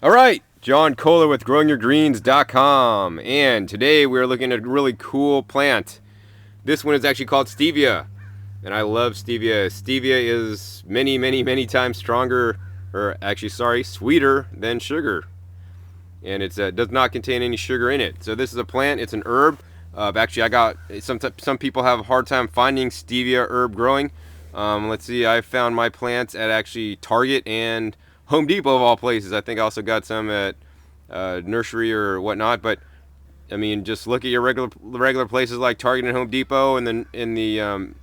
All right, John Kohler with GrowingYourGreens.com, and today we're looking at a really cool plant. This one is actually called stevia, and I love stevia. Stevia is many, many, many times stronger, or actually, sorry, sweeter than sugar, and it does not contain any sugar in it. So this is a plant. It's an herb. Actually, I got some people have a hard time finding stevia herb growing. Let's see, I found my plants at actually Target and Home Depot of all places. I think I also got some at nursery or whatnot. But I mean, just look at your regular places like Target and Home Depot, and then in the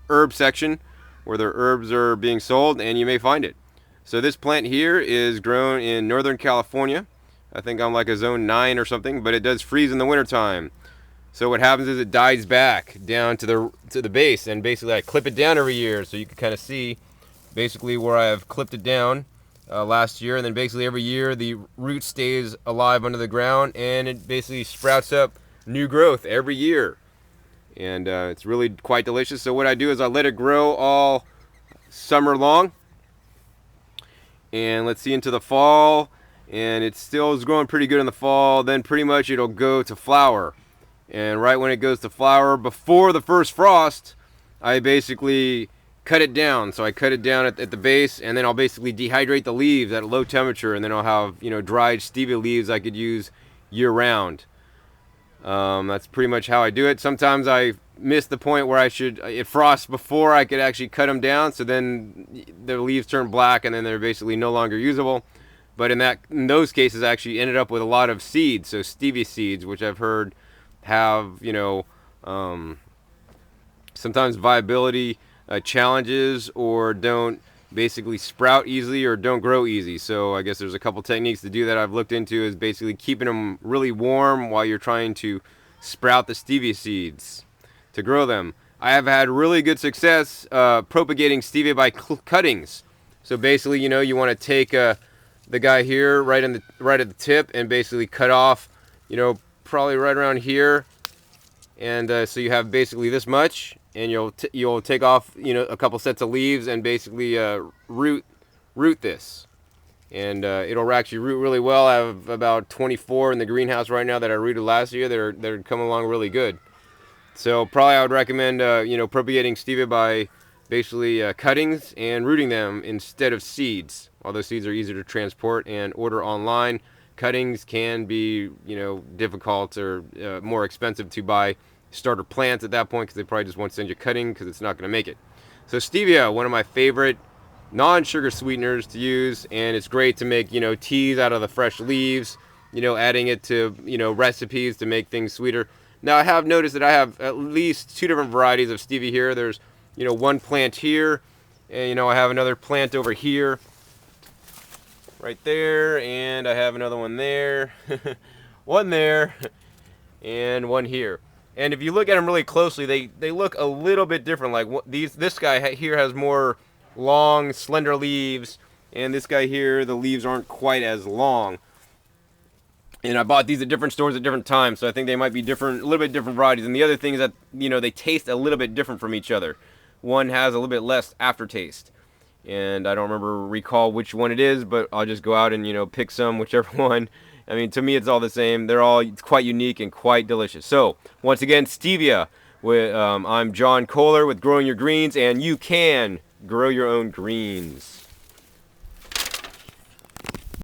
herb section where their herbs are being sold, and you may find it. So this plant here is grown in Northern California. I think I'm like a zone 9 or something, but it does freeze in the wintertime. So what happens is it dies back down to the base, and basically I clip it down every year, so you can kind of see basically where I have clipped it down last year, and then basically every year the root stays alive under the ground, and it basically sprouts up new growth every year, and it's really quite delicious. So what I do is I let it grow all summer long, and let's see, into the fall, and it still is growing pretty good in the fall. Then pretty much it'll go to flower. And right when it goes to flower, before the first frost, I basically cut it down. So I cut it down at the base, and then I'll basically dehydrate the leaves at a low temperature, and then I'll have, dried stevia leaves I could use year round. That's pretty much how I do it. Sometimes I miss the point where it frosts before I could actually cut them down, so then the leaves turn black, and then they're basically no longer usable. But in those cases, I actually ended up with a lot of seeds, so stevia seeds, which I've heard have sometimes viability challenges, or don't basically sprout easily, or don't grow easy. So I guess there's a couple techniques to do that I've looked into, is basically keeping them really warm while you're trying to sprout the stevia seeds to grow them. I have had really good success propagating stevia by cuttings. So basically, you want to take the guy here right at the tip, and basically cut off, probably right around here, and so you have basically this much, and you'll take off a couple sets of leaves, and basically root this, and it'll actually root really well. I have about 24 in the greenhouse right now that I rooted last year. They're coming along really good. So probably I would recommend propagating stevia by basically cuttings and rooting them instead of seeds. Although seeds are easier to transport and order online, cuttings can be, difficult, or more expensive to buy starter plants at that point, because they probably just won't send you cutting because it's not going to make it. So stevia, one of my favorite non-sugar sweeteners to use, and it's great to make, teas out of the fresh leaves, adding it to, recipes to make things sweeter. Now I have noticed that I have at least 2 different varieties of stevia here. There's, one plant here, and, I have another plant over here, right there, and I have another one there, one there, and one here. And if you look at them really closely, they look a little bit different. Like this guy here has more long, slender leaves, and this guy here, the leaves aren't quite as long. And I bought these at different stores at different times, so I think they might be different, a little bit different varieties. And the other thing is that, they taste a little bit different from each other. One has a little bit less aftertaste, and I don't recall which one it is, but I'll just go out and pick some, whichever one. I mean, to me, it's all the same. They're all quite unique and quite delicious. So once again, stevia. I'm John Kohler with Growing Your Greens, and you can grow your own greens.